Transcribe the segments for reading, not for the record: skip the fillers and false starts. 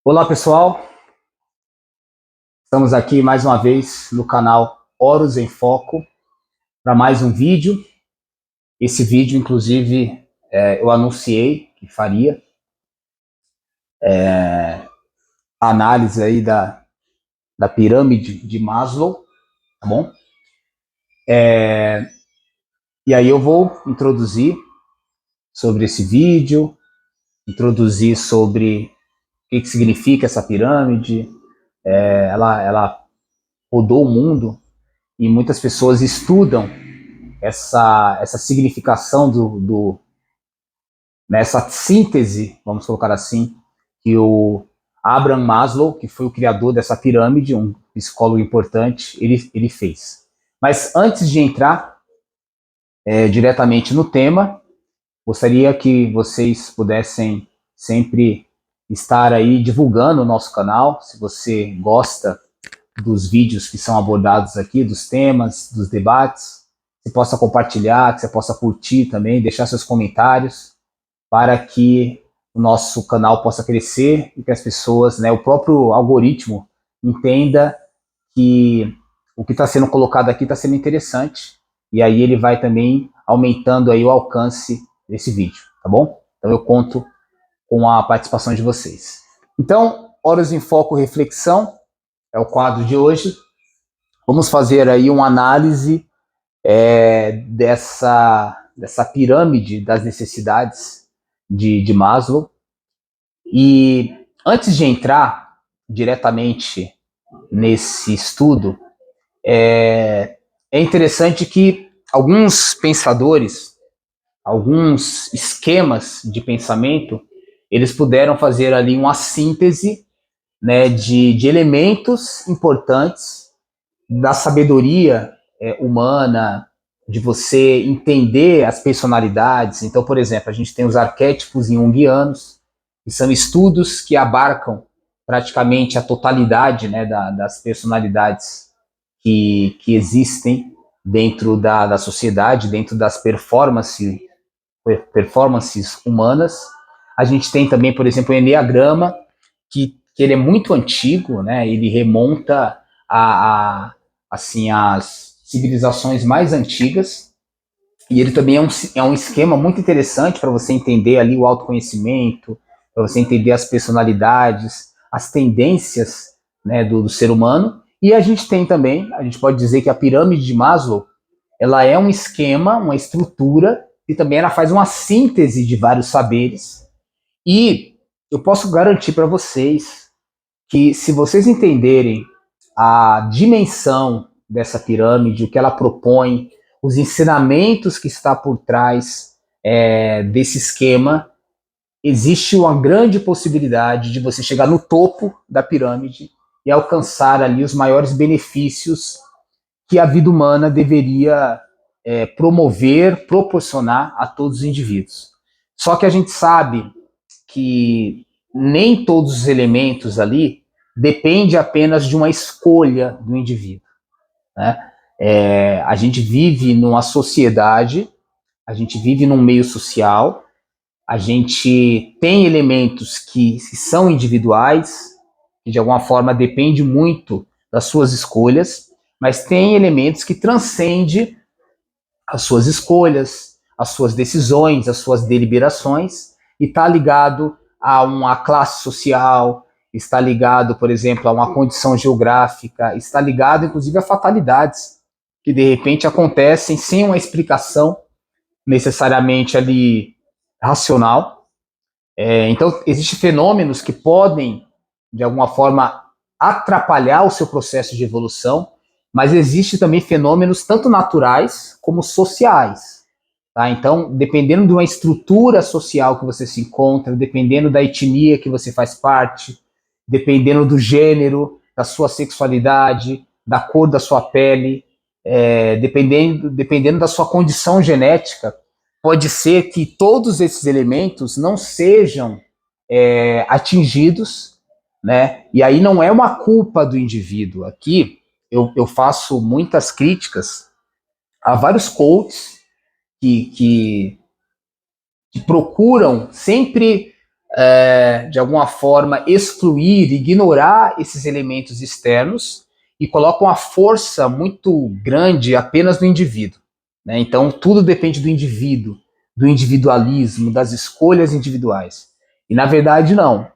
Olá pessoal, estamos aqui mais uma vez no canal Horus em Foco para mais um vídeo. Esse vídeo, inclusive, eu anunciei que faria a análise aí da pirâmide de Maslow, tá bom? E aí eu vou introduzir sobre esse vídeo, introduzir sobre o que significa essa pirâmide. Ela rodou o mundo e muitas pessoas estudam essa significação nessa síntese, vamos colocar assim, que o Abraham Maslow, que foi o criador dessa pirâmide, um psicólogo importante, ele fez. Mas antes de entrar diretamente no tema, gostaria que vocês pudessem sempre estar aí divulgando o nosso canal, se você gosta dos vídeos que são abordados aqui, dos temas, dos debates, que você possa compartilhar, que você possa curtir também, deixar seus comentários, para que o nosso canal possa crescer e que as pessoas, o próprio algoritmo, entenda que o que está sendo colocado aqui está sendo interessante, e aí ele vai também aumentando aí o alcance desse vídeo, tá bom? Então eu conto com a participação de vocês. Então, Horus em Foco Reflexão é o quadro de hoje. Vamos fazer aí uma análise dessa pirâmide das necessidades de Maslow. E antes de entrar diretamente nesse estudo, é interessante que alguns pensadores, alguns esquemas de pensamento, eles puderam fazer ali uma síntese, né, de elementos importantes da sabedoria humana, de você entender as personalidades. Então, por exemplo, a gente tem os arquétipos junguianos, que são estudos que abarcam praticamente a totalidade, né, das personalidades que existem dentro da sociedade, dentro das performances humanas. A gente tem também, por exemplo, o Enneagrama, que ele é muito antigo, né? Ele remonta assim, às civilizações mais antigas, e ele também é um esquema muito interessante para você entender ali o autoconhecimento, para você entender as personalidades, as tendências, né, do ser humano. E a gente tem também, a gente pode dizer que a pirâmide de Maslow, ela é um esquema, uma estrutura, e também ela faz uma síntese de vários saberes. E eu posso garantir para vocês que, se vocês entenderem a dimensão dessa pirâmide, o que ela propõe, os ensinamentos que está por trás desse esquema, existe uma grande possibilidade de você chegar no topo da pirâmide e alcançar ali os maiores benefícios que a vida humana deveria promover, proporcionar a todos os indivíduos. Só que a gente sabe que nem todos os elementos ali depende apenas de uma escolha do indivíduo, né? A gente vive numa sociedade, a gente vive num meio social, a gente tem elementos que são individuais, que de alguma forma depende muito das suas escolhas, mas tem elementos que transcendem as suas escolhas, as suas decisões, as suas deliberações, e está ligado a uma classe social, está ligado, por exemplo, a uma condição geográfica, está ligado, inclusive, a fatalidades que, de repente, acontecem sem uma explicação necessariamente ali racional. Então, existem fenômenos que podem, de alguma forma, atrapalhar o seu processo de evolução, mas existem também fenômenos tanto naturais como sociais. Tá? Então, dependendo de uma estrutura social que você se encontra, dependendo da etnia que você faz parte, dependendo do gênero, da sua sexualidade, da cor da sua pele, dependendo da sua condição genética, pode ser que todos esses elementos não sejam atingidos, né? E aí não é uma culpa do indivíduo. Aqui eu faço muitas críticas a vários coaches que procuram sempre de alguma forma, excluir, ignorar esses elementos externos e colocam a força muito grande apenas no indivíduo. Né? Então, tudo depende do indivíduo, do individualismo, das escolhas individuais. E, na verdade, não.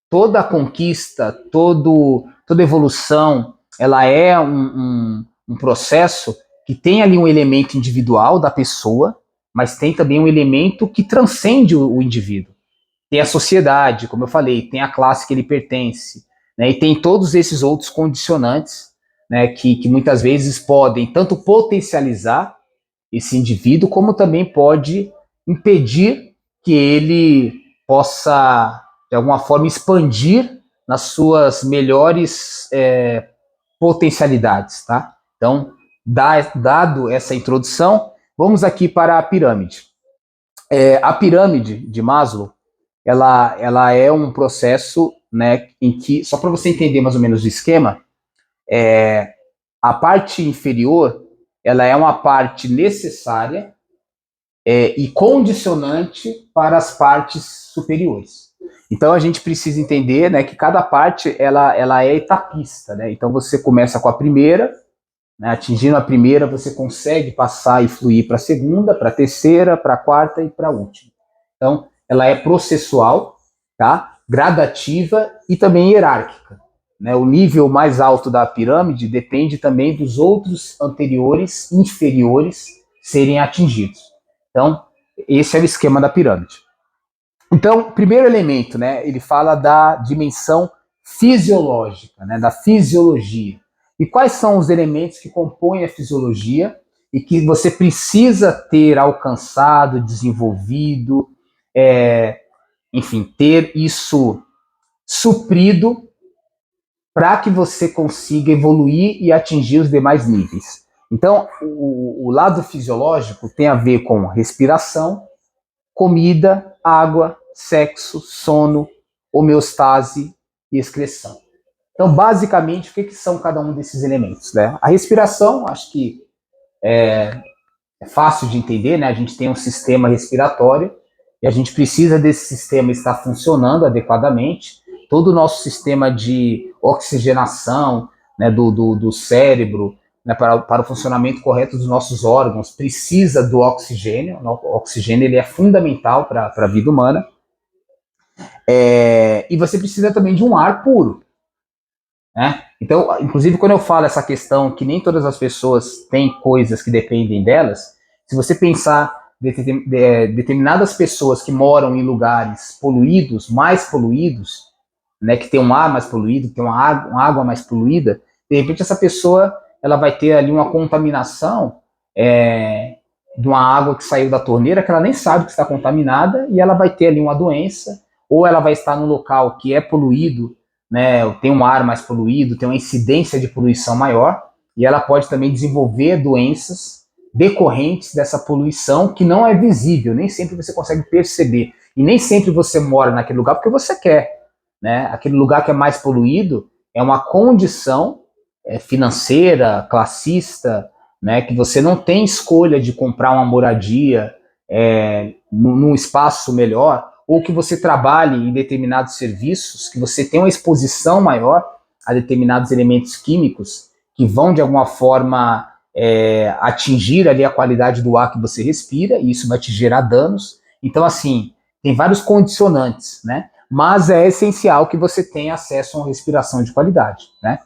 Toda conquista, toda evolução, ela é um processo que tem ali um elemento individual da pessoa, mas tem também um elemento que transcende o indivíduo. Tem a sociedade, como eu falei, tem a classe que ele pertence, né, e tem todos esses outros condicionantes, né, que muitas vezes podem tanto potencializar esse indivíduo, como também pode impedir que ele possa, de alguma forma, expandir nas suas melhores potencialidades, tá? Então, dado essa introdução, vamos aqui para a pirâmide. A pirâmide de Maslow, ela é um processo, né, em que, só para você entender mais ou menos o esquema, a parte inferior, ela é uma parte necessária e condicionante para as partes superiores. Então a gente precisa entender, né, que cada parte ela é etapista, né? Então você começa com a primeira, né, atingindo a primeira, você consegue passar e fluir para a segunda, para a terceira, para a quarta e para a última. Então ela é processual, tá? Gradativa e também hierárquica. Né? O nível mais alto da pirâmide depende também dos outros anteriores, inferiores, serem atingidos. Então, esse é o esquema da pirâmide. Então, primeiro elemento, né, ele fala da dimensão fisiológica, né, da fisiologia. E quais são os elementos que compõem a fisiologia e que você precisa ter alcançado, desenvolvido, enfim, ter isso suprido para que você consiga evoluir e atingir os demais níveis. Então, o lado fisiológico tem a ver com respiração, comida, água, sexo, sono, homeostase e excreção. Então, basicamente, o que são cada um desses elementos? Né? A respiração, acho que é fácil de entender, né? A gente tem um sistema respiratório e a gente precisa desse sistema estar funcionando adequadamente. Todo o nosso sistema de oxigenação, né, do cérebro, né, para o funcionamento correto dos nossos órgãos, precisa do oxigênio. O oxigênio ele é fundamental para a vida humana. E você precisa também de um ar puro. Né? Então, inclusive, quando eu falo essa questão que nem todas as pessoas têm coisas que dependem delas, se você pensar determinadas pessoas que moram em lugares poluídos, mais poluídos, né, que tem um ar mais poluído, que tem uma água mais poluída, de repente essa pessoa ela vai ter ali uma contaminação de uma água que saiu da torneira, que ela nem sabe que está contaminada, e ela vai ter ali uma doença, ou ela vai estar num local que é poluído, né, tem um ar mais poluído, tem uma incidência de poluição maior, e ela pode também desenvolver doenças decorrentes dessa poluição que não é visível, nem sempre você consegue perceber, e nem sempre você mora naquele lugar porque você quer. Né? Aquele lugar que é mais poluído é uma condição financeira, classista, né, que você não tem escolha de comprar uma moradia num espaço melhor, ou que você trabalhe em determinados serviços, que você tem uma exposição maior a determinados elementos químicos que vão, de alguma forma, atingir ali a qualidade do ar que você respira, e isso vai te gerar danos. Então, assim, tem vários condicionantes, né? Mas é essencial que você tenha acesso a uma respiração de qualidade, né?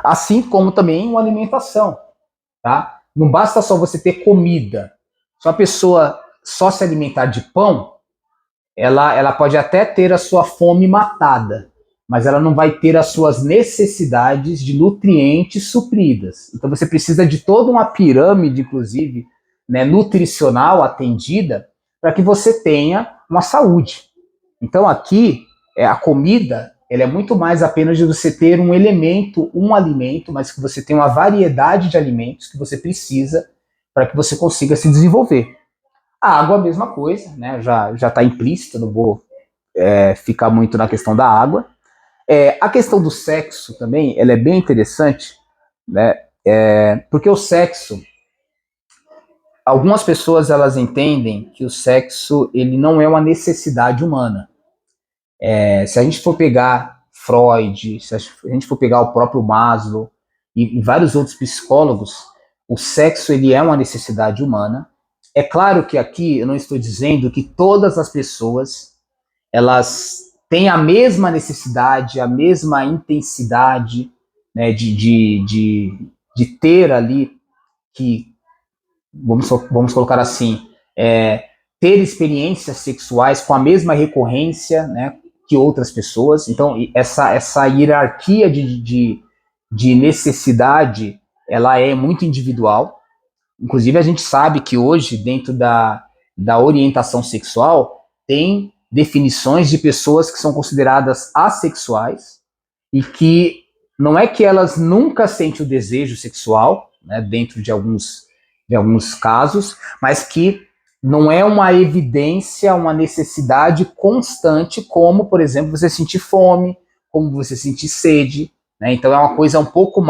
Assim como também uma alimentação, tá? Não basta só você ter comida. Se a pessoa só se alimentar de pão, ela pode até ter a sua fome matada, mas ela não vai ter as suas necessidades de nutrientes supridas. Então você precisa de toda uma pirâmide, inclusive, né, nutricional atendida, para que você tenha uma saúde. Então aqui, a comida, ela é muito mais apenas de você ter um elemento, um alimento, mas que você tem uma variedade de alimentos que você precisa para que você consiga se desenvolver. A água, a mesma coisa, né? Já está implícita, não vou ficar muito na questão da água. A questão do sexo também, ela é bem interessante, né? Porque o sexo, algumas pessoas elas entendem que o sexo ele não é uma necessidade humana. Se a gente for pegar Freud, se a gente for pegar o próprio Maslow e vários outros psicólogos, o sexo ele é uma necessidade humana. É claro que aqui eu não estou dizendo que todas as pessoas elas têm a mesma necessidade, a mesma intensidade, né, de ter ali que, vamos colocar assim, ter experiências sexuais com a mesma recorrência, né, que outras pessoas. Então, essa hierarquia de necessidade, ela é muito individual. Inclusive, a gente sabe que hoje, dentro da orientação sexual, tem definições de pessoas que são consideradas assexuais e que não é que elas nunca sentem o desejo sexual, né, dentro de alguns casos, mas que não é uma evidência, uma necessidade constante, como, por exemplo, você sentir fome, como você sentir sede, né? Então é uma coisa um pouco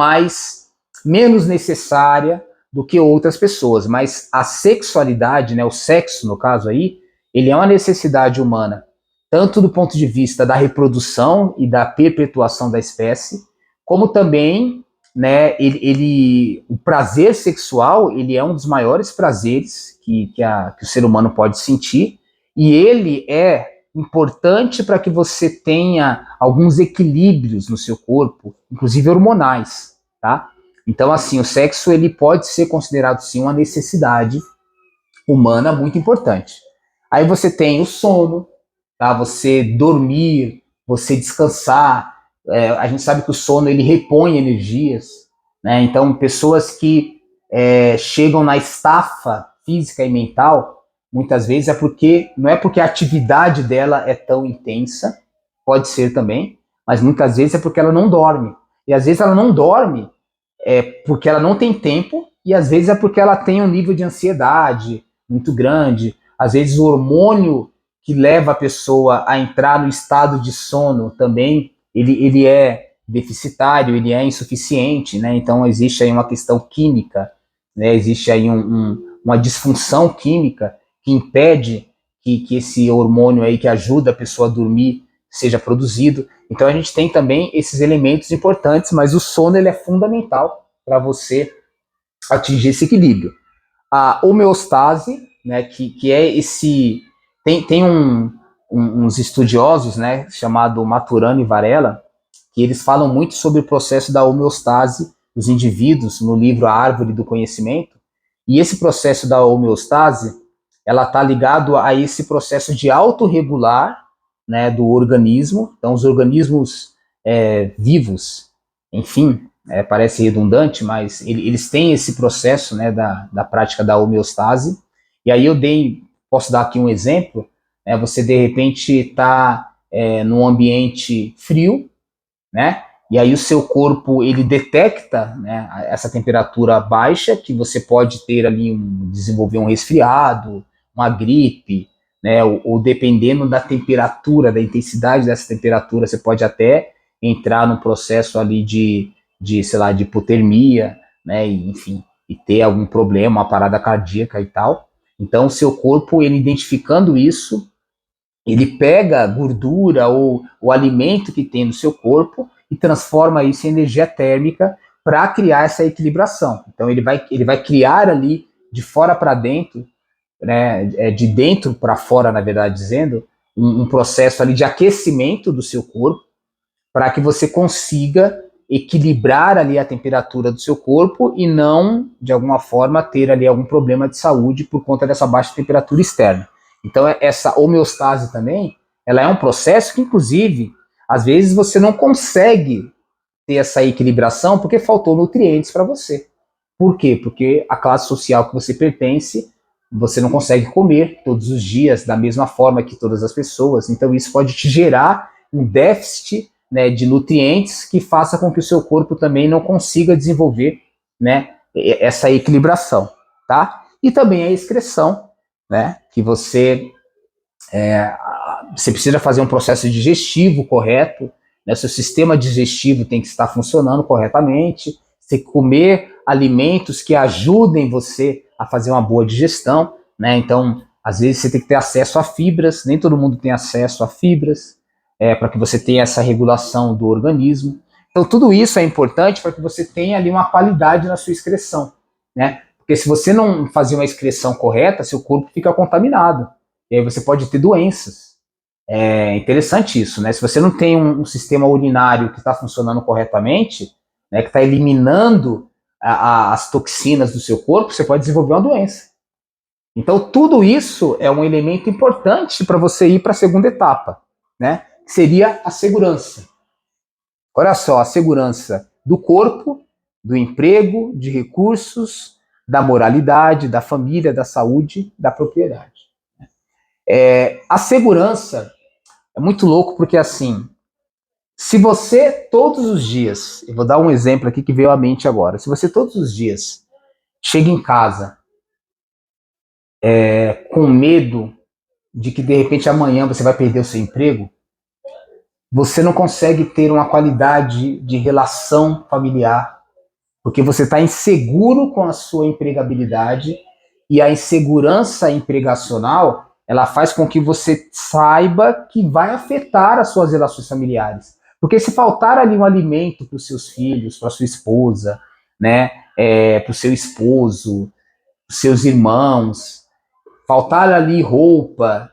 menos necessária do que outras pessoas, mas a sexualidade, né, o sexo, no caso aí, ele é uma necessidade humana, tanto do ponto de vista da reprodução e da perpetuação da espécie, como também, né, o prazer sexual, ele é um dos maiores prazeres que o ser humano pode sentir, e ele é importante para que você tenha alguns equilíbrios no seu corpo, inclusive hormonais, tá? Então, assim, o sexo ele pode ser considerado, sim, uma necessidade humana muito importante. Aí você tem o sono, tá? Você dormir, você descansar. A gente sabe que o sono ele repõe energias, né? Então, pessoas que chegam na estafa física e mental, muitas vezes não é porque a atividade dela é tão intensa, pode ser também, mas muitas vezes é porque ela não dorme. E às vezes ela não dorme porque ela não tem tempo, e às vezes é porque ela tem um nível de ansiedade muito grande. Às vezes o hormônio que leva a pessoa a entrar no estado de sono também, ele é deficitário, ele é insuficiente, né? Então existe aí uma questão química, né? Existe aí uma disfunção química que impede que esse hormônio aí que ajuda a pessoa a dormir seja produzido. Então a gente tem também esses elementos importantes, mas o sono ele é fundamental para você atingir esse equilíbrio. A homeostase, né, que é esse... Tem uns estudiosos, né, chamado Maturana e Varela, que eles falam muito sobre o processo da homeostase dos indivíduos no livro A Árvore do Conhecimento, e esse processo da homeostase, ela está ligado a esse processo de autorregular, né, do organismo. Então, os organismos vivos, enfim, parece redundante, mas eles têm esse processo, né, da prática da homeostase. E aí posso dar aqui um exemplo, você de repente está num ambiente frio, né, e aí o seu corpo ele detecta, né, essa temperatura baixa, que você pode ter ali desenvolver um resfriado, uma gripe, né, ou dependendo da temperatura, da intensidade dessa temperatura, você pode até entrar no processo ali sei lá, de hipotermia, né, enfim, e ter algum problema, uma parada cardíaca e tal. Então, o seu corpo, ele identificando isso, ele pega a gordura ou o alimento que tem no seu corpo e transforma isso em energia térmica para criar essa equilibração. Então, ele vai criar ali, de fora para dentro, né, de dentro para fora, na verdade, dizendo, um processo ali de aquecimento do seu corpo para que você consiga equilibrar ali a temperatura do seu corpo e não, de alguma forma, ter ali algum problema de saúde por conta dessa baixa temperatura externa. Então, essa homeostase também, ela é um processo que, inclusive, às vezes você não consegue ter essa equilibração porque faltou nutrientes para você. Por quê? Porque a classe social que você pertence, você não consegue comer todos os dias da mesma forma que todas as pessoas. Então, isso pode te gerar um déficit, né, de nutrientes que faça com que o seu corpo também não consiga desenvolver, né, essa equilibração, tá? E também a excreção, né, que você precisa fazer um processo digestivo correto, né, seu sistema digestivo tem que estar funcionando corretamente, você comer alimentos que ajudem você a fazer uma boa digestão, né? Então, às vezes você tem que ter acesso a fibras, nem todo mundo tem acesso a fibras, para que você tenha essa regulação do organismo. Então, tudo isso é importante para que você tenha ali uma qualidade na sua excreção, né? Porque se você não fazer uma excreção correta, seu corpo fica contaminado. E aí você pode ter doenças. É interessante isso, né? Se você não tem um sistema urinário que está funcionando corretamente, né, que está eliminando as toxinas do seu corpo, você pode desenvolver uma doença. Então, tudo isso é um elemento importante para você ir para a segunda etapa, né? Que seria a segurança. Olha só, a segurança do corpo, do emprego, de recursos, da moralidade, da família, da saúde, da propriedade. A segurança é muito louco porque, assim, se você todos os dias, eu vou dar um exemplo aqui que veio à mente agora, se você todos os dias chega em casa com medo de que de repente amanhã você vai perder o seu emprego, você não consegue ter uma qualidade de relação familiar, porque você está inseguro com a sua empregabilidade, e a insegurança empregacional, ela faz com que você saiba que vai afetar as suas relações familiares. Porque se faltar ali um alimento para os seus filhos, para sua esposa, né, para o seu esposo, para os seus irmãos, faltar ali roupa,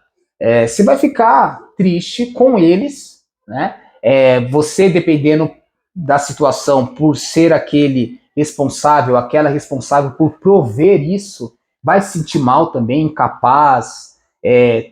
você vai ficar triste com eles, né? Você, dependendo da situação, por ser aquele responsável, aquela responsável por prover isso, vai se sentir mal também, incapaz,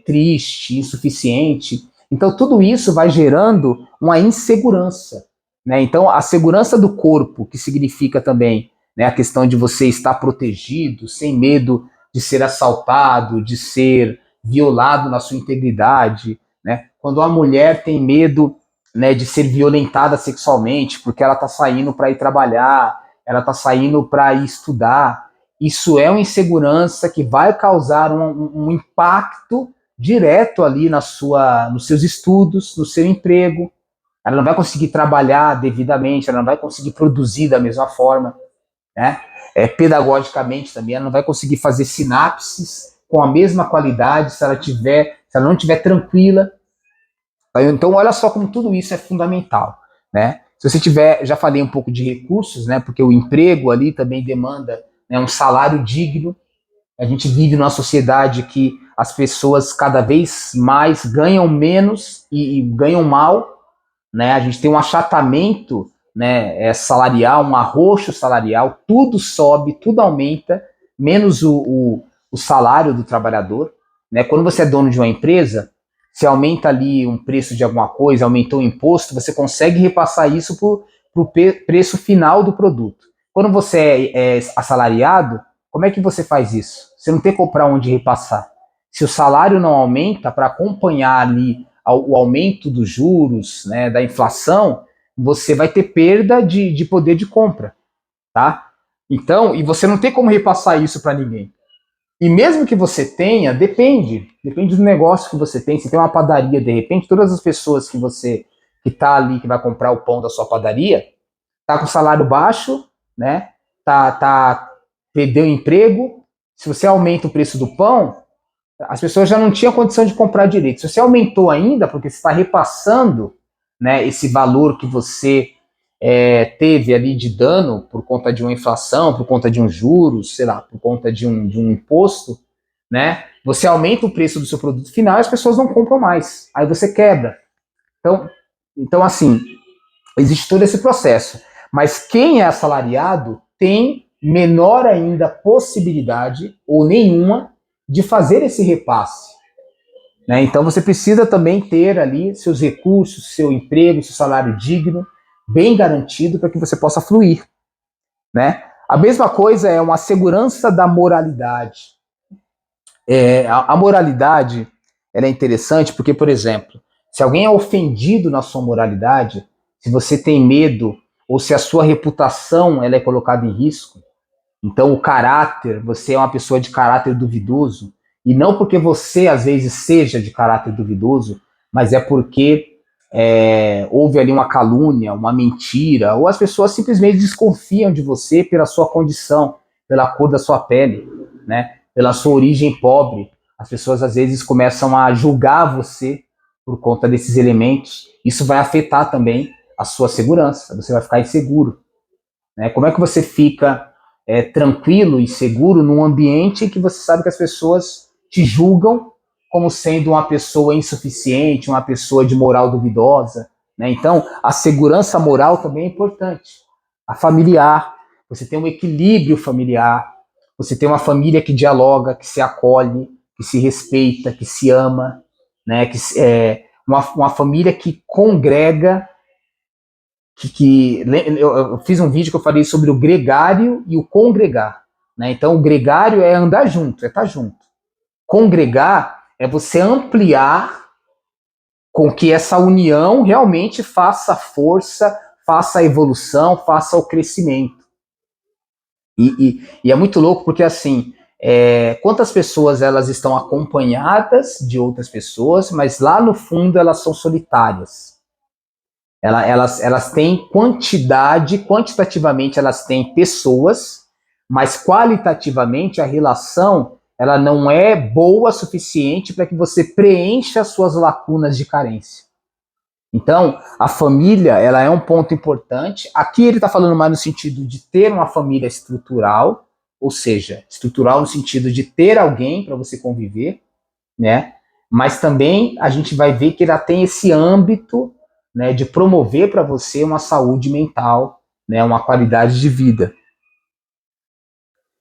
triste, insuficiente. Então, tudo isso vai gerando uma insegurança, né? Então, a segurança do corpo, que significa também, né, a questão de você estar protegido, sem medo de ser assaltado, de ser violado na sua integridade, né? Quando a mulher tem medo, né, de ser violentada sexualmente, porque ela está saindo para ir trabalhar, ela está saindo para ir estudar, isso é uma insegurança que vai causar um impacto direto ali nos seus estudos, no seu emprego. Ela não vai conseguir trabalhar devidamente, ela não vai conseguir produzir da mesma forma, né? Pedagogicamente também, ela não vai conseguir fazer sinapses com a mesma qualidade se ela não estiver tranquila. Então, olha só como tudo isso é fundamental, né? Se você tiver, já falei um pouco de recursos, né? Porque o emprego ali também demanda, né, um salário digno. A gente vive numa sociedade que as pessoas cada vez mais ganham menos e ganham mal, né? A gente tem um achatamento, né, salarial, um arroxo salarial, tudo sobe, tudo aumenta, menos o salário do trabalhador, né? Quando você é dono de uma empresa, se aumenta ali um preço de alguma coisa, aumentou o imposto, você consegue repassar isso para o preço final do produto. Quando você é assalariado, como é que você faz isso? Você não tem para onde repassar. Se o salário não aumenta para acompanhar ali o aumento dos juros, né, da inflação, você vai ter perda de poder de compra, tá? Então, e você não tem como repassar isso para ninguém. E mesmo que você tenha, depende do negócio que você tem. Se tem uma padaria, de repente, todas as pessoas que tá ali, que vai comprar o pão da sua padaria, tá com salário baixo, né? Perdeu emprego. Se você aumenta o preço do pão, as pessoas já não tinham condição de comprar direito. Se você aumentou ainda, porque você está repassando, né, esse valor que você teve ali de dano por conta de uma inflação, por conta de um juros, sei lá, por conta de um imposto, né? Você aumenta o preço do seu produto final e as pessoas não compram mais. Aí você quebra. Então assim, existe todo esse processo. Mas quem é assalariado tem menor ainda possibilidade, ou nenhuma, de fazer esse repasse, né? Então você precisa também ter ali seus recursos, seu emprego, seu salário digno, bem garantido para que você possa fluir, né? A mesma coisa é uma segurança da moralidade. A moralidade, ela é interessante porque, por exemplo, se alguém é ofendido na sua moralidade, se você tem medo ou se a sua reputação ela é colocada em risco, então o caráter, você é uma pessoa de caráter duvidoso, e não porque você às vezes seja de caráter duvidoso, mas é porque houve ali uma calúnia, uma mentira, ou as pessoas simplesmente desconfiam de você pela sua condição, pela cor da sua pele, né? Pela sua origem pobre. As pessoas às vezes começam a julgar você, por conta desses elementos, isso vai afetar também a sua segurança, você vai ficar inseguro. Né? Como é que você fica tranquilo e seguro num ambiente em que você sabe que as pessoas te julgam como sendo uma pessoa insuficiente, uma pessoa de moral duvidosa? Né? Então, a segurança moral também é importante. A familiar, você tem um equilíbrio familiar, você tem uma família que dialoga, que se acolhe, que se respeita, que se ama, né? Uma família que congrega, eu fiz um vídeo que eu falei sobre o gregário e o congregar. Né? Então, o gregário é andar junto, é estar junto. Congregar é você ampliar com que essa união realmente faça força, faça a evolução, faça o crescimento. E é muito louco porque, assim, quantas pessoas elas estão acompanhadas de outras pessoas, mas lá no fundo elas são solitárias. Elas têm quantitativamente elas têm pessoas, mas qualitativamente a relação ela não é boa o suficiente para que você preencha as suas lacunas de carência. Então, a família ela é um ponto importante. Aqui ele está falando mais no sentido de ter uma família estrutural, ou seja, estrutural no sentido de ter alguém para você conviver, né? Mas também a gente vai ver que ela tem esse âmbito, né, de promover para você uma saúde mental, né, uma qualidade de vida.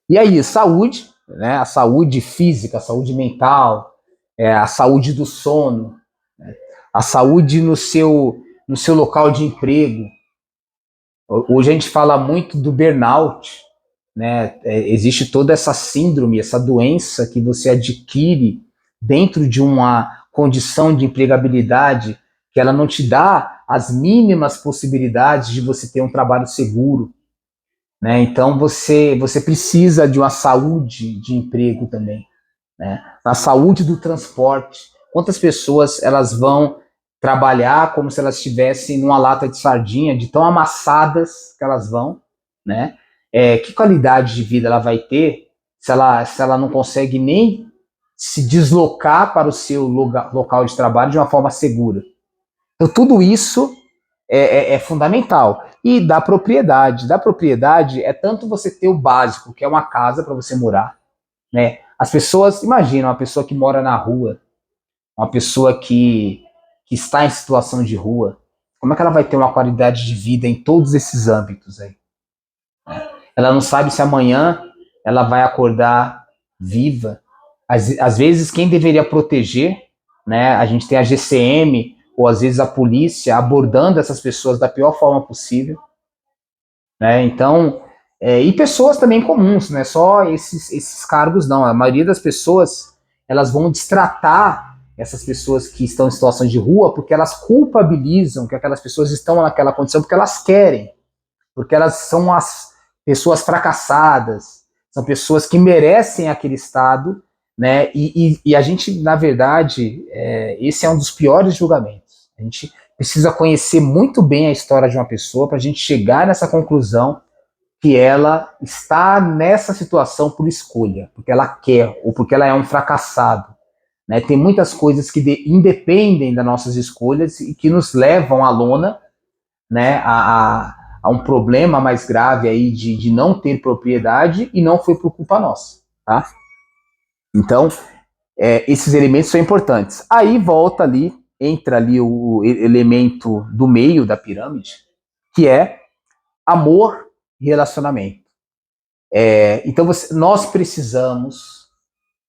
E aí, saúde, né, a saúde física, a saúde mental, a saúde do sono, né, a saúde no seu local de emprego. Hoje a gente fala muito do burnout, né? Existe toda essa síndrome, essa doença que você adquire dentro de uma condição de empregabilidade que ela não te dá as mínimas possibilidades de você ter um trabalho seguro. Né? Então você precisa de uma saúde de emprego também. Né? Na saúde do transporte. Quantas pessoas elas vão trabalhar como se elas estivessem numa lata de sardinha, de tão amassadas que elas vão, né? Que qualidade de vida ela vai ter se ela não consegue nem se deslocar para o seu local de trabalho de uma forma segura? Então, tudo isso é fundamental. E da propriedade. Da propriedade é tanto você ter o básico, que é uma casa para você morar, né? As pessoas, imagina, uma pessoa que mora na rua, uma pessoa que está em situação de rua, como é que ela vai ter uma qualidade de vida em todos esses âmbitos aí? Ela não sabe se amanhã ela vai acordar viva. Às vezes, quem deveria proteger, né? A gente tem a GCM, ou às vezes a polícia, abordando essas pessoas da pior forma possível. Né? Então, e pessoas também comuns, não é só esses cargos, não. A maioria das pessoas, elas vão destratar essas pessoas que estão em situações de rua porque elas culpabilizam que aquelas pessoas estão naquela condição porque elas querem, porque elas são as pessoas fracassadas, são pessoas que merecem aquele estado, né? E a gente, na verdade, esse é um dos piores julgamentos. A gente precisa conhecer muito bem a história de uma pessoa para a gente chegar nessa conclusão que ela está nessa situação por escolha, porque ela quer ou porque ela é um fracassado. Né? Tem muitas coisas que independem das nossas escolhas e que nos levam à lona, né, a um problema mais grave aí de não ter propriedade e não foi por culpa nossa. Tá? Então, esses elementos são importantes. Aí volta ali, entra ali o elemento do meio da pirâmide, que é amor e relacionamento. Então nós precisamos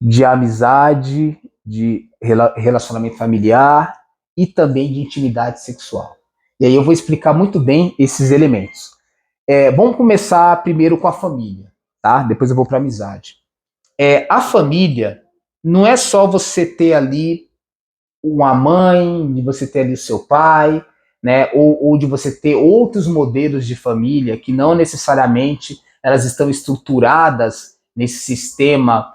de amizade, de relacionamento familiar e também de intimidade sexual. E aí eu vou explicar muito bem esses elementos. Vamos começar primeiro com a família, tá? Depois eu vou para a amizade. A família não é só você ter ali uma mãe, de você ter ali o seu pai, né? Ou de você ter outros modelos de família que não necessariamente elas estão estruturadas nesse sistema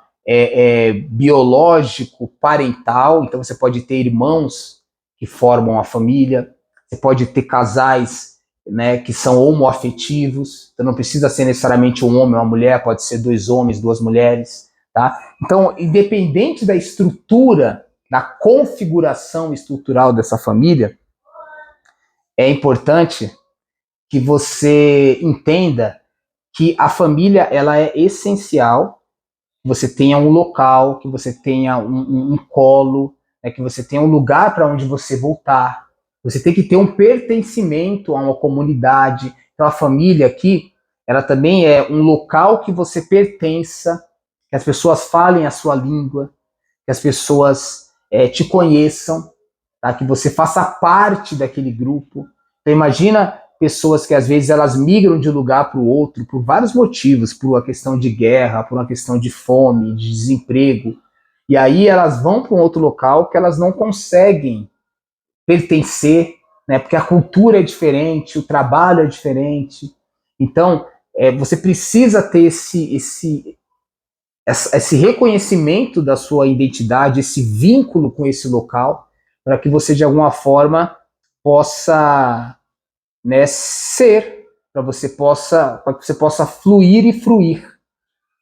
biológico parental. Então você pode ter irmãos que formam a família, você pode ter casais, né, que são homoafetivos, então não precisa ser necessariamente um homem ou uma mulher, pode ser dois homens, duas mulheres, tá? Então, independente da estrutura na configuração estrutural dessa família, é importante que você entenda que a família ela é essencial, que você tenha um local, que você tenha um colo, né, que você tenha um lugar para onde você voltar. Você tem que ter um pertencimento a uma comunidade. Então a família aqui, ela também é um local que você pertença, que as pessoas falem a sua língua, que as pessoas te conheçam, tá? Que você faça parte daquele grupo. Então imagina pessoas que às vezes elas migram de um lugar para o outro por vários motivos, por uma questão de guerra, por uma questão de fome, de desemprego, e aí elas vão para um outro local que elas não conseguem pertencer, né? Porque a cultura é diferente, o trabalho é diferente. Então você precisa ter esse reconhecimento da sua identidade, esse vínculo com esse local, para que você de alguma forma possa, né, ser, para que você possa fluir e fruir,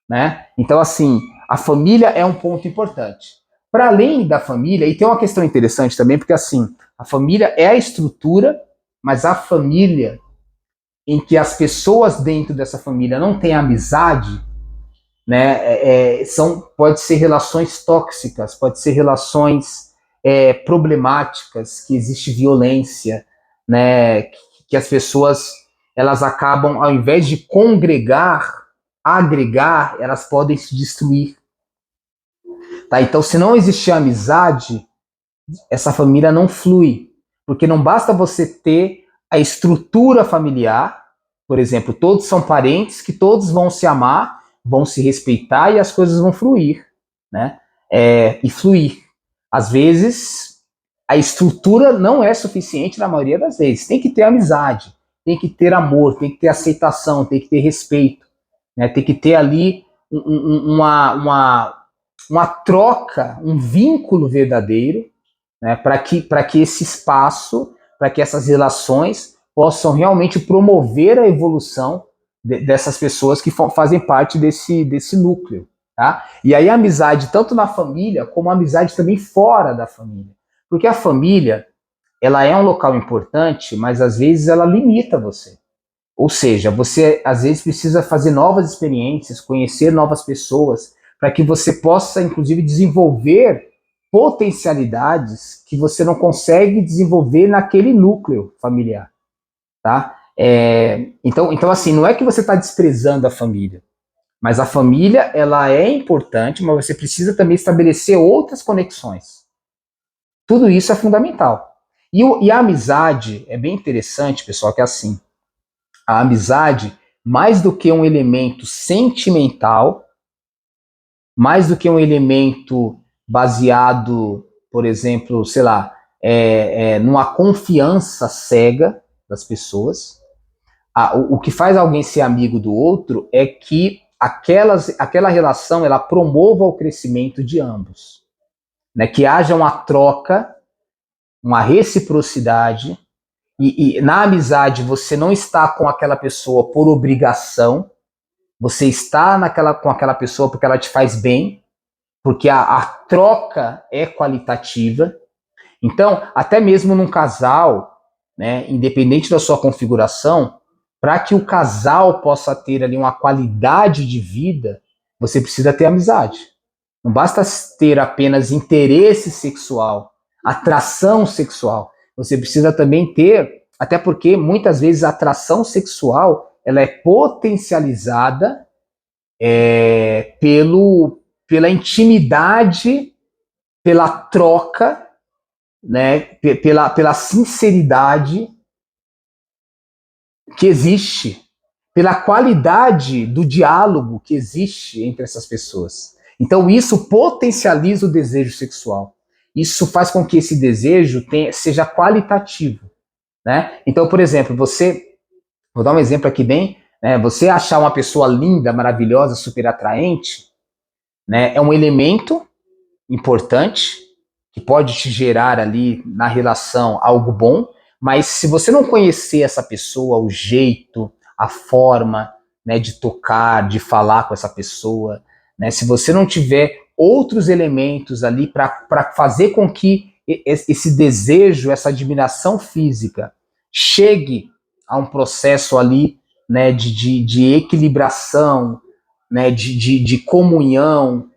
né? Então assim, a família é um ponto importante. Para além da família, e tem uma questão interessante também, porque assim, a família é a estrutura, mas a família em que as pessoas dentro dessa família não têm amizade, né, pode ser relações tóxicas, pode ser relações problemáticas, que existe violência, né, que as pessoas elas acabam, ao invés de congregar, agregar, elas podem se destruir. Tá? Então, se não existir amizade, essa família não flui, porque não basta você ter a estrutura familiar, por exemplo, todos são parentes que todos vão se amar, vão se respeitar e as coisas vão fluir, né? E fluir. Às vezes, a estrutura não é suficiente na maioria das vezes. Tem que ter amizade, tem que ter amor, tem que ter aceitação, tem que ter respeito, né? Tem que ter ali uma troca, um vínculo verdadeiro, né? Para que esse espaço, para que essas relações possam realmente promover a evolução dessas pessoas que fazem parte desse núcleo. Tá? E aí a amizade, tanto na família, como a amizade também fora da família. Porque a família, ela é um local importante, mas às vezes ela limita você. Ou seja, você às vezes precisa fazer novas experiências, conhecer novas pessoas, para que você possa, inclusive, desenvolver potencialidades que você não consegue desenvolver naquele núcleo familiar. Tá? Então, assim, não é que você está desprezando a família, mas a família ela é importante, mas você precisa também estabelecer outras conexões. Tudo isso é fundamental. E a amizade é bem interessante, pessoal, que é assim, a amizade, mais do que um elemento sentimental, mais do que um elemento baseado, por exemplo, sei lá, numa confiança cega das pessoas, o que faz alguém ser amigo do outro é que aquela relação ela promova o crescimento de ambos, né? Que haja uma troca, uma reciprocidade, e na amizade você não está com aquela pessoa por obrigação, você está com aquela pessoa porque ela te faz bem, porque a troca é qualitativa. Então, até mesmo num casal, né, independente da sua configuração, para que o casal possa ter ali uma qualidade de vida, você precisa ter amizade. Não basta ter apenas interesse sexual, atração sexual. Você precisa também ter, até porque muitas vezes a atração sexual ela é potencializada pela intimidade, pela troca, né, pela sinceridade que existe, pela qualidade do diálogo que existe entre essas pessoas. Então isso potencializa o desejo sexual. Isso faz com que esse desejo seja qualitativo, né? Então, por exemplo, vou dar um exemplo aqui bem, né? Você achar uma pessoa linda, maravilhosa, super atraente, né? É um elemento importante que pode te gerar ali na relação algo bom, mas se você não conhecer essa pessoa, o jeito, a forma, né, de tocar, de falar com essa pessoa, né, se você não tiver outros elementos ali para fazer com que esse desejo, essa admiração física chegue a um processo ali, né, de equilibração, né, de comunhão,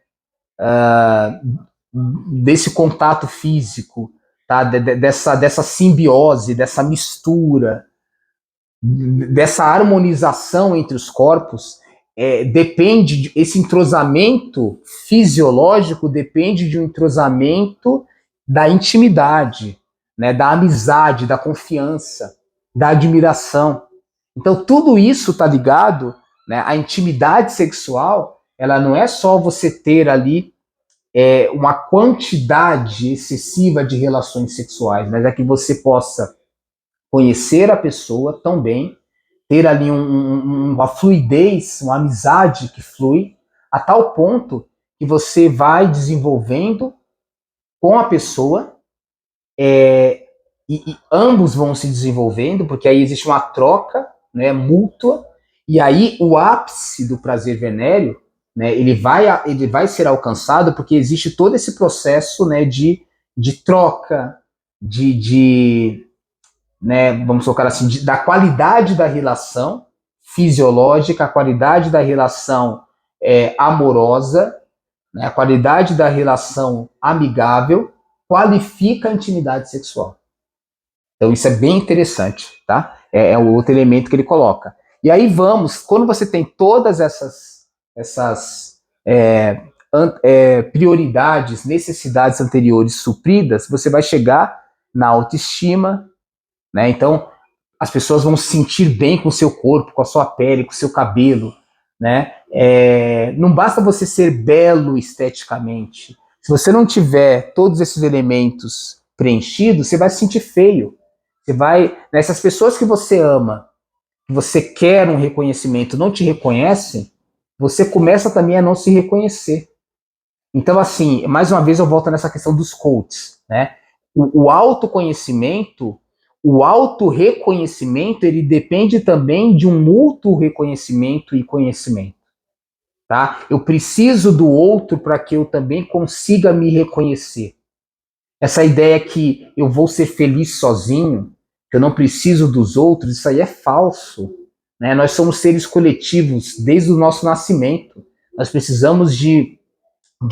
desse contato físico, tá, dessa simbiose, dessa mistura, dessa harmonização entre os corpos, depende, esse entrosamento fisiológico depende de um entrosamento da intimidade, né, da amizade, da confiança, da admiração. Então tudo isso está ligado, né, à intimidade sexual. Ela não é só você ter ali uma quantidade excessiva de relações sexuais, mas é que você possa conhecer a pessoa tão bem, ter ali uma fluidez, uma amizade que flui, a tal ponto que você vai desenvolvendo com a pessoa, e ambos vão se desenvolvendo, porque aí existe uma troca, né, mútua, e aí o ápice do prazer venéreo, né, ele vai ser alcançado porque existe todo esse processo, né, de troca, né, vamos colocar assim, da qualidade da relação fisiológica, a qualidade da relação amorosa, né, a qualidade da relação amigável, qualifica a intimidade sexual. Então isso é bem interessante, tá? É o outro elemento que ele coloca. E aí vamos, quando você tem todas essas prioridades, necessidades anteriores supridas, você vai chegar na autoestima, né? Então as pessoas vão se sentir bem com o seu corpo, com a sua pele, com o seu cabelo, né? Não basta você ser belo esteticamente. Se você não tiver todos esses elementos preenchidos, você vai se sentir feio. Você vai, nessas pessoas que você ama, que você quer um reconhecimento, não te reconhecem, você começa também a não se reconhecer. Então, assim, mais uma vez eu volto nessa questão dos coaches, né? O autoconhecimento, o autorreconhecimento, ele depende também de um mútuo reconhecimento e conhecimento, tá? Eu preciso do outro para que eu também consiga me reconhecer. Essa ideia que eu vou ser feliz sozinho, que eu não preciso dos outros, isso aí é falso, né? Nós somos seres coletivos desde o nosso nascimento. Nós precisamos de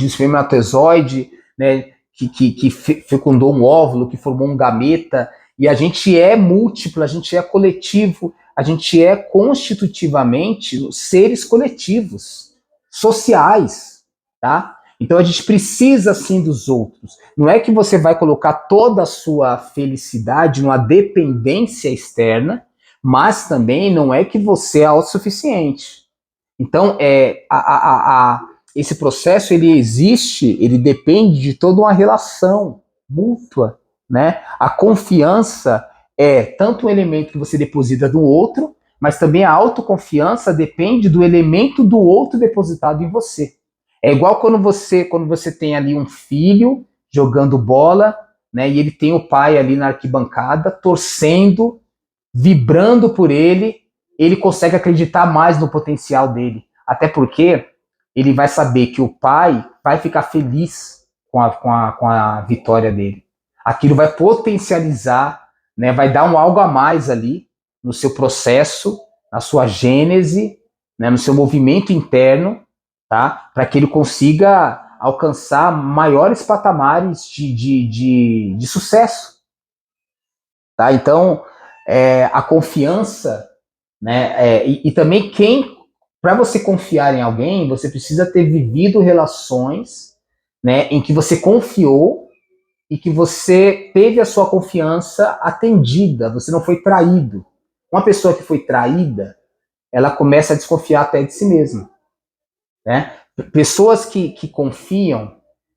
espermatozoide, né, que fecundou um óvulo, que formou um gameta, e a gente é múltiplo, a gente é coletivo, a gente é constitutivamente seres coletivos, sociais, tá? Então a gente precisa sim dos outros. Não é que você vai colocar toda a sua felicidade numa dependência externa, mas também não é que você é autossuficiente. Então, esse processo, ele existe, ele depende de toda uma relação mútua, né? A confiança é tanto um elemento que você deposita no outro, mas também a autoconfiança depende do elemento do outro depositado em você. É igual quando você tem ali um filho jogando bola, né? E ele tem o pai ali na arquibancada, torcendo, vibrando por ele consegue acreditar mais no potencial dele. Até porque ele vai saber que o pai vai ficar feliz com a vitória dele. Aquilo vai potencializar, né, vai dar um algo a mais ali no seu processo, na sua gênese, né, no seu movimento interno, tá? Para que ele consiga alcançar maiores patamares de sucesso. Tá? Então, a confiança, né, e também para você confiar em alguém, você precisa ter vivido relações, né, em que você confiou e que você teve a sua confiança atendida, você não foi traído. Uma pessoa que foi traída, ela começa a desconfiar até de si mesma, né? Pessoas que confiam,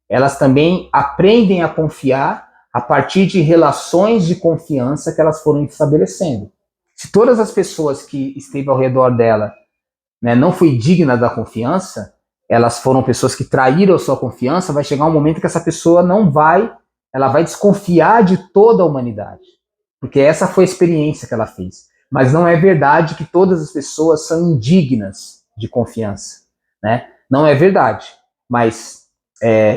elas também aprendem a confiar a partir de relações de confiança que elas foram estabelecendo. Se todas as pessoas que esteve ao redor dela, né, não foi digna da confiança, elas foram pessoas que traíram a sua confiança, vai chegar um momento que essa pessoa ela vai desconfiar de toda a humanidade, porque essa foi a experiência que ela fez. Mas não é verdade que todas as pessoas são indignas de confiança, né? Não é verdade, mas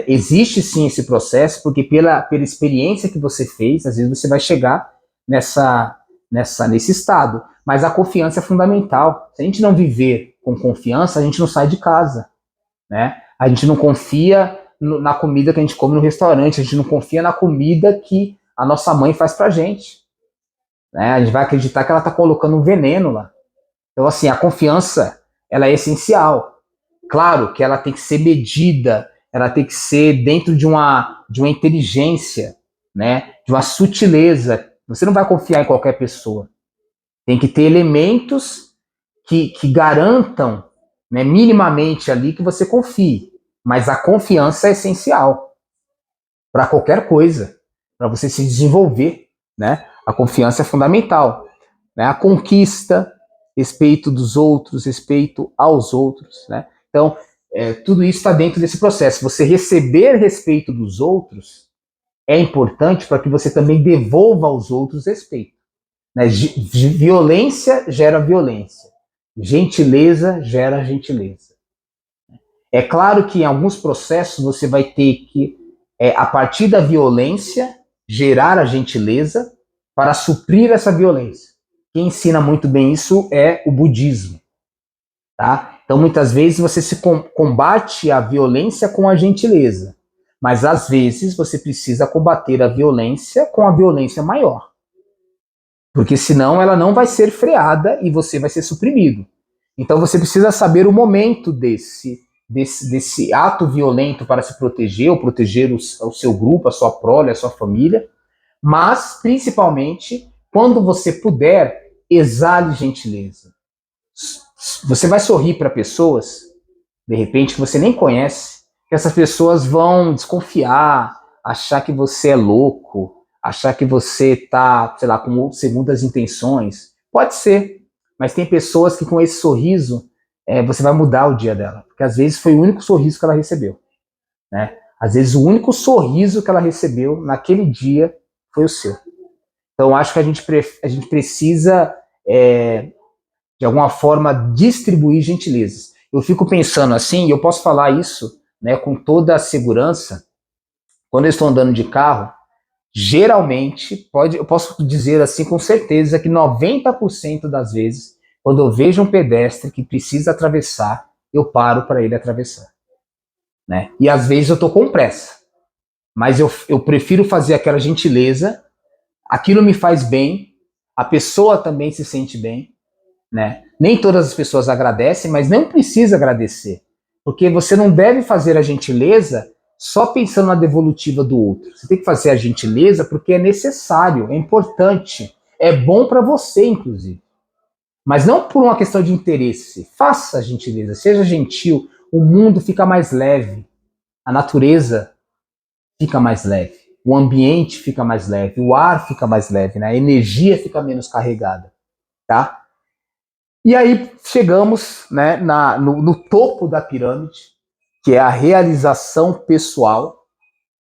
existe sim esse processo, porque pela experiência que você fez, às vezes você vai chegar nesse estado. Mas a confiança é fundamental. Se a gente não viver com confiança, a gente não sai de casa, né? A gente não confia na comida que a gente come no restaurante, a gente não confia na comida que a nossa mãe faz pra gente, né? A gente vai acreditar que ela tá colocando um veneno lá. Então, assim, a confiança, ela é essencial. Claro que ela tem que ser medida, ela tem que ser dentro de uma inteligência, né? De uma sutileza. Você não vai confiar em qualquer pessoa. Tem que ter elementos que garantam, né, minimamente ali que você confie. Mas a confiança é essencial para qualquer coisa, para você se desenvolver, né? A confiança é fundamental, né? A conquista, respeito dos outros, respeito aos outros, né? Então, tudo isso está dentro desse processo. Você receber respeito dos outros é importante para que você também devolva aos outros respeito, né? Violência gera violência. Gentileza gera gentileza. É claro que em alguns processos você vai ter que, a partir da violência, gerar a gentileza para suprir essa violência. Quem ensina muito bem isso é o budismo. Tá? Então, muitas vezes você se combate a violência com a gentileza, mas às vezes você precisa combater a violência com a violência maior. Porque senão ela não vai ser freada e você vai ser suprimido. Então você precisa saber o momento desse ato violento para se proteger, ou proteger o seu grupo, a sua prole, a sua família, mas principalmente, quando você puder, exale gentileza. Você vai sorrir para pessoas, de repente, que você nem conhece, que essas pessoas vão desconfiar, achar que você é louco, achar que você está, sei lá, com segundas intenções. Pode ser, mas tem pessoas que com esse sorriso você vai mudar o dia dela, porque às vezes foi o único sorriso que ela recebeu, né? Às vezes o único sorriso que ela recebeu naquele dia foi o seu. Então acho que a gente precisa de alguma forma distribuir gentilezas. Eu fico pensando assim, eu posso falar isso, né, com toda a segurança. Quando eu estou andando de carro, geralmente, eu posso dizer assim com certeza que 90% das vezes, quando eu vejo um pedestre que precisa atravessar, eu paro para ele atravessar, né? E às vezes eu estou com pressa, mas eu prefiro fazer aquela gentileza, aquilo me faz bem, a pessoa também se sente bem, né? Nem todas as pessoas agradecem, mas não precisa agradecer, porque você não deve fazer a gentileza só pensando na devolutiva do outro. Você tem que fazer a gentileza porque é necessário, é importante, é bom para você, inclusive. Mas não por uma questão de interesse. Faça a gentileza, seja gentil, o mundo fica mais leve, a natureza fica mais leve, o ambiente fica mais leve, o ar fica mais leve, né? A energia fica menos carregada, tá? E aí chegamos, né, no topo da pirâmide, que é a realização pessoal.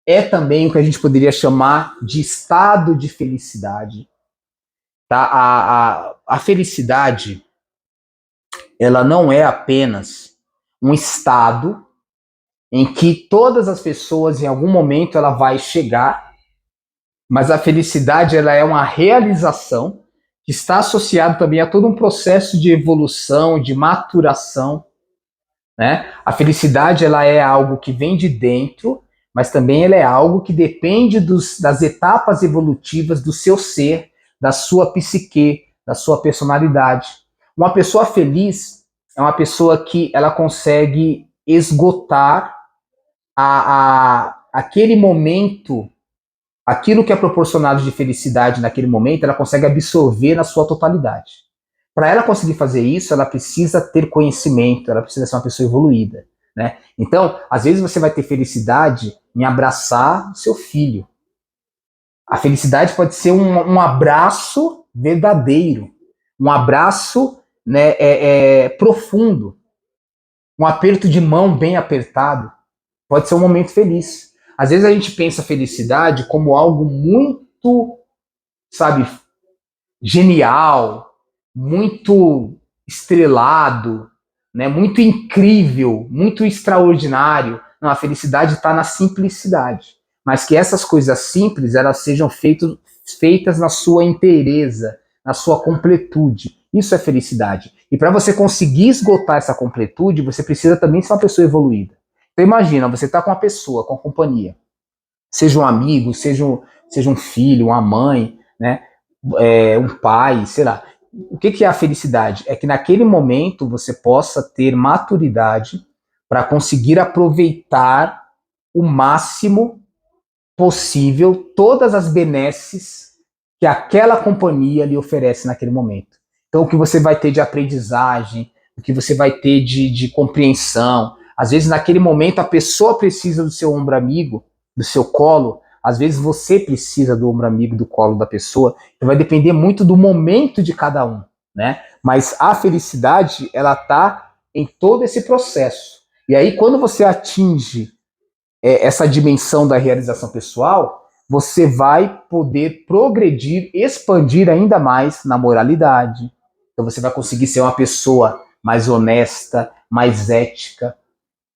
É também o que a gente poderia chamar de estado de felicidade. Tá? A felicidade, ela não é apenas um estado em que todas as pessoas, em algum momento, ela vai chegar, mas a felicidade, ela é uma realização que está associado também a todo um processo de evolução, de maturação, né? A felicidade, ela é algo que vem de dentro, mas também ela é algo que depende das etapas evolutivas do seu ser, da sua psique, da sua personalidade. Uma pessoa feliz é uma pessoa que ela consegue esgotar aquele momento, aquilo que é proporcionado de felicidade naquele momento, ela consegue absorver na sua totalidade. Para ela conseguir fazer isso, ela precisa ter conhecimento, ela precisa ser uma pessoa evoluída, né? Então, às vezes você vai ter felicidade em abraçar seu filho. A felicidade pode ser um abraço verdadeiro, um abraço, né, profundo, um aperto de mão bem apertado. Pode ser um momento feliz. Às vezes a gente pensa a felicidade como algo muito, sabe, genial, muito estrelado, né, muito incrível, muito extraordinário. Não, a felicidade está na simplicidade. Mas que essas coisas simples, elas sejam feitas na sua inteireza, na sua completude. Isso é felicidade. E para você conseguir esgotar essa completude, você precisa também ser uma pessoa evoluída. Então imagina, você está com uma pessoa, com uma companhia, seja um amigo, seja um filho, uma mãe, né? Um pai, sei lá. O que é a felicidade? É que naquele momento você possa ter maturidade para conseguir aproveitar o máximo possível todas as benesses que aquela companhia lhe oferece naquele momento. Então, o que você vai ter de aprendizagem, o que você vai ter de compreensão. Às vezes, naquele momento, a pessoa precisa do seu ombro amigo, do seu colo. Às vezes, você precisa do ombro amigo, do colo da pessoa. Então, vai depender muito do momento de cada um, né? Mas a felicidade, ela está em todo esse processo. E aí, quando você atinge essa dimensão da realização pessoal, você vai poder progredir, expandir ainda mais na moralidade. Então você vai conseguir ser uma pessoa mais honesta, mais ética,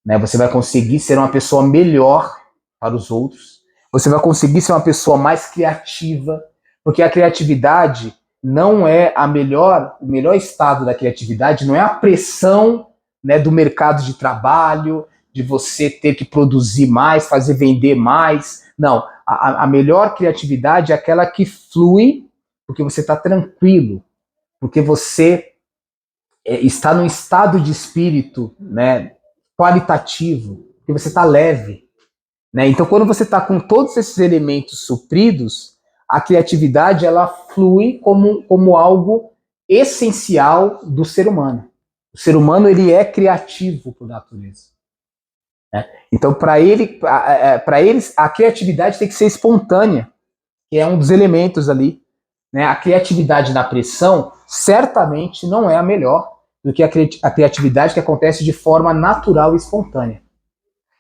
né? Você vai conseguir ser uma pessoa melhor para os outros. Você vai conseguir ser uma pessoa mais criativa, porque a criatividade não é o melhor estado da criatividade não é a pressão, né, do mercado de trabalho, de você ter que produzir mais, fazer vender mais. Não, a melhor criatividade é aquela que flui porque você está tranquilo, porque você está num estado de espírito, né, qualitativo, porque você está leve. Né? Então, quando você está com todos esses elementos supridos, a criatividade ela flui como algo essencial do ser humano. O ser humano ele é criativo por natureza. Né? Então, para eles, a criatividade tem que ser espontânea, que é um dos elementos ali. Né? A criatividade na pressão certamente não é a melhor do que a criatividade que acontece de forma natural e espontânea.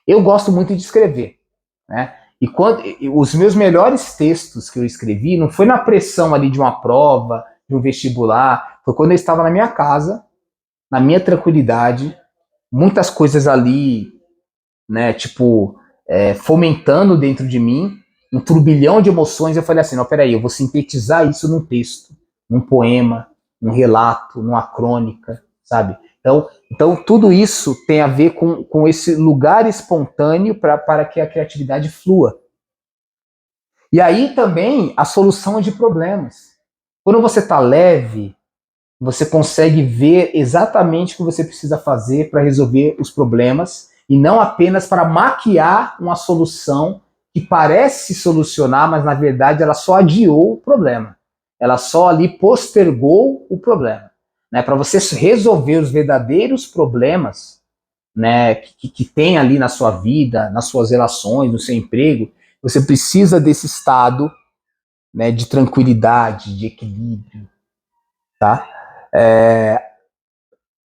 Eu gosto muito de escrever. Né? E os meus melhores textos que eu escrevi não foi na pressão ali de uma prova, de um vestibular, foi quando eu estava na minha casa, na minha tranquilidade, muitas coisas ali, né, tipo, fomentando dentro de mim, um turbilhão de emoções. Eu falei assim, não, peraí, eu vou sintetizar isso num texto, num poema, num relato, numa crônica, sabe? Então tudo isso tem a ver com esse lugar espontâneo para que a criatividade flua. E aí também a solução de problemas. Quando você está leve, você consegue ver exatamente o que você precisa fazer para resolver os problemas e não apenas para maquiar uma solução que parece solucionar, mas na verdade ela só adiou o problema. Ela só ali postergou o problema. Né? Para você resolver os verdadeiros problemas, né, que tem ali na sua vida, nas suas relações, no seu emprego, você precisa desse estado, né, de tranquilidade, de equilíbrio. Tá?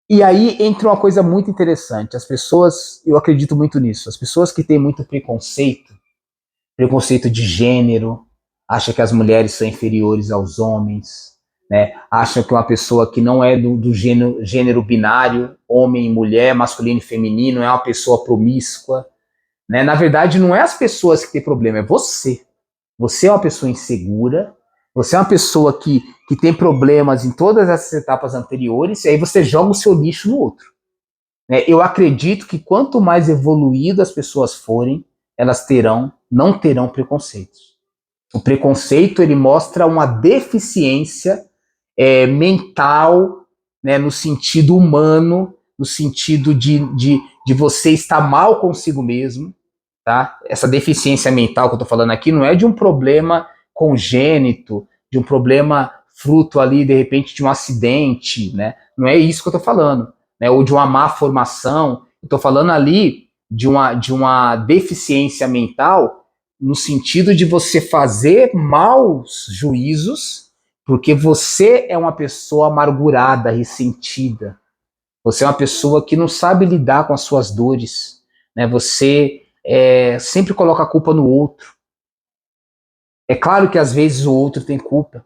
E aí entra uma coisa muito interessante. As pessoas, eu acredito muito nisso, as pessoas que têm muito preconceito de gênero, acham que as mulheres são inferiores aos homens, né? Acham que uma pessoa que não é do gênero binário, homem e mulher, masculino e feminino, é uma pessoa promíscua. Né? Na verdade, não é as pessoas que têm problema, é você. Você é uma pessoa insegura, você é uma pessoa que tem problemas em todas essas etapas anteriores, e aí você joga o seu lixo no outro. Né? Eu acredito que quanto mais evoluído as pessoas forem, elas não terão preconceitos. O preconceito ele mostra uma deficiência mental, né, no sentido humano, no sentido de você estar mal consigo mesmo. Tá? Essa deficiência mental que eu estou falando aqui não é de um problema congênito, de um problema fruto ali, de repente, de um acidente. Né? Não é isso que eu estou falando. Né? Ou de uma má formação. Eu estou falando ali de uma deficiência mental no sentido de você fazer maus juízos porque você é uma pessoa amargurada, ressentida. Você é uma pessoa que não sabe lidar com as suas dores. Né? Você sempre coloca a culpa no outro. É claro que às vezes o outro tem culpa.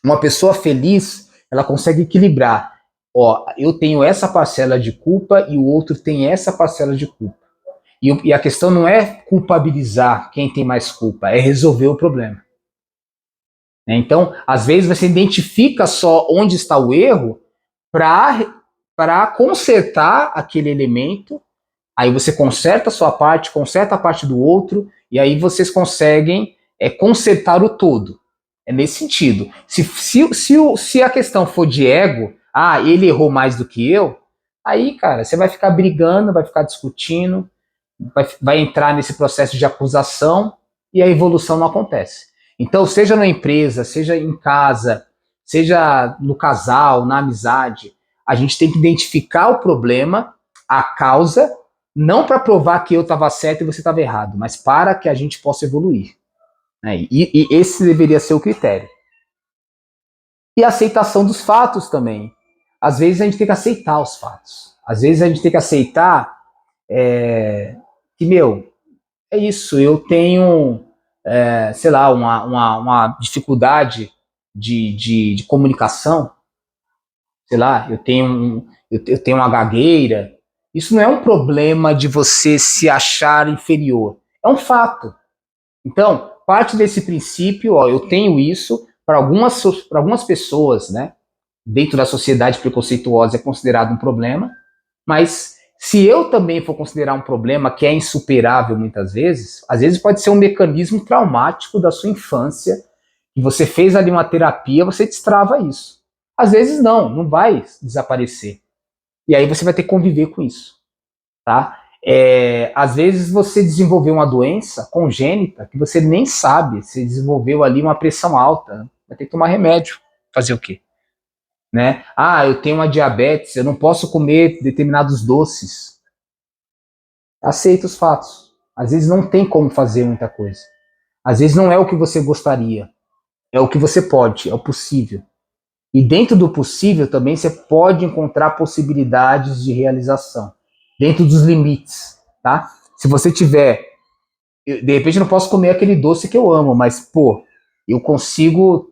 Uma pessoa feliz, ela consegue equilibrar. Ó, eu tenho essa parcela de culpa e o outro tem essa parcela de culpa. E a questão não é culpabilizar quem tem mais culpa, é resolver o problema. Então, às vezes você identifica só onde está o erro para consertar aquele elemento, aí você conserta a sua parte, conserta a parte do outro, e aí vocês conseguem consertar o todo. É nesse sentido. Se a questão for de ego, ele errou mais do que eu, aí, cara, você vai ficar brigando, vai ficar discutindo, vai entrar nesse processo de acusação e a evolução não acontece. Então, seja na empresa, seja em casa, seja no casal, na amizade, a gente tem que identificar o problema, a causa, não para provar que eu estava certo e você estava errado, mas para que a gente possa evoluir. Né? E esse deveria ser o critério. E a aceitação dos fatos também. Às vezes a gente tem que aceitar os fatos. Às vezes a gente tem que aceitar que, é isso, eu tenho, sei lá, uma dificuldade de comunicação, sei lá, eu tenho uma gagueira. Isso não é um problema de você se achar inferior, é um fato. Então, parte desse princípio, eu tenho isso, para algumas pessoas, né, dentro da sociedade preconceituosa é considerado um problema, mas se eu também for considerar um problema que é insuperável muitas vezes, às vezes pode ser um mecanismo traumático da sua infância, e você fez ali uma terapia, você destrava isso. Às vezes não vai desaparecer. E aí você vai ter que conviver com isso, tá? Às vezes você desenvolveu uma doença congênita que você nem sabe, você desenvolveu ali uma pressão alta, vai ter que tomar remédio. Fazer o quê? Né? Eu tenho uma diabetes, eu não posso comer determinados doces. Aceita os fatos. Às vezes não tem como fazer muita coisa. Às vezes não é o que você gostaria, é o que você pode, é o possível. E dentro do possível também você pode encontrar possibilidades de realização, dentro dos limites, tá? Se você tiver, de repente eu não posso comer aquele doce que eu amo, mas, eu consigo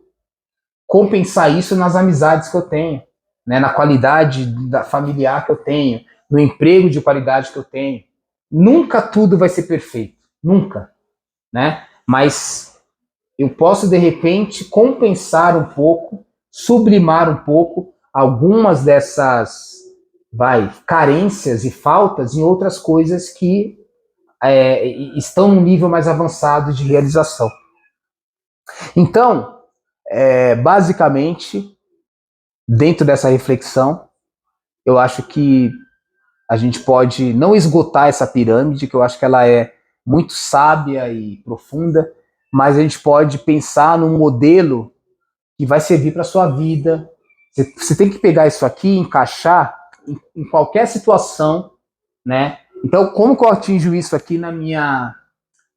compensar isso nas amizades que eu tenho, né, na qualidade familiar que eu tenho, no emprego de qualidade que eu tenho. Nunca tudo vai ser perfeito, nunca, né? Mas eu posso de repente compensar um pouco, sublimar um pouco algumas dessas carências e faltas em outras coisas que estão num nível mais avançado de realização. Então, basicamente, dentro dessa reflexão, eu acho que a gente pode não esgotar essa pirâmide, que eu acho que ela é muito sábia e profunda, mas a gente pode pensar num modelo que vai servir para a sua vida. Você tem que pegar isso aqui e encaixar em qualquer situação, né? Então, como que eu atinjo isso aqui nos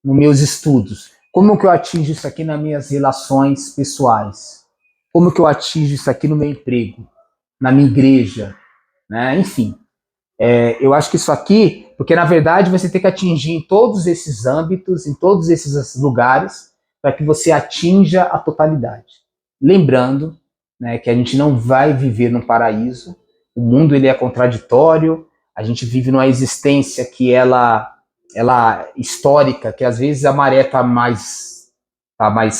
meus estudos? Como que eu atinjo isso aqui nas minhas relações pessoais? Como que eu atinjo isso aqui no meu emprego? Na minha igreja? Né? Enfim, eu acho que isso aqui, porque na verdade você tem que atingir em todos esses âmbitos, em todos esses lugares, para que você atinja a totalidade. Lembrando, né, que a gente não vai viver num paraíso, o mundo ele é contraditório, a gente vive numa existência que ela histórica, que às vezes a maré está mais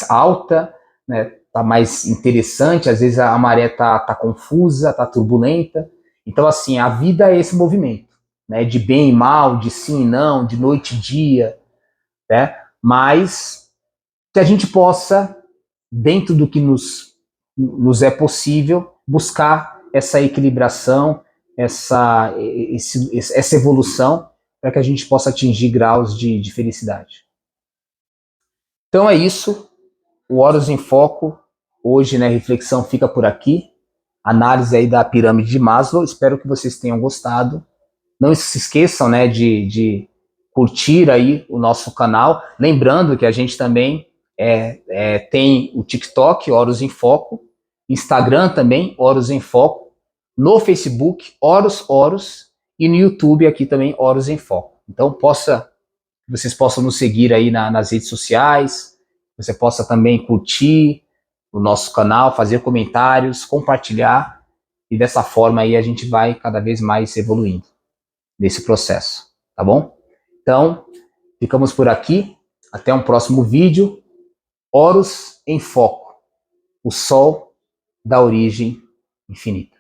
alta, né, tá mais interessante, às vezes a maré tá confusa, tá turbulenta. Então, assim, a vida é esse movimento, né, de bem e mal, de sim e não, de noite e dia, né, mas que a gente possa, dentro do que nos é possível, buscar essa equilibração, essa evolução, para que a gente possa atingir graus de felicidade. Então é isso, o Horus em Foco, hoje, né, reflexão fica por aqui, análise aí da pirâmide de Maslow, espero que vocês tenham gostado. Não se esqueçam, né, de curtir aí o nosso canal, lembrando que a gente também tem o TikTok, Horus em Foco, Instagram também, Horus em Foco, no Facebook, Horus, e no YouTube aqui também, Horus em Foco. Então, vocês possam nos seguir aí nas redes sociais, você possa também curtir o nosso canal, fazer comentários, compartilhar, e dessa forma aí a gente vai cada vez mais evoluindo nesse processo, tá bom? Então, ficamos por aqui. Até um próximo vídeo. Horus em Foco. O Sol da origem infinita.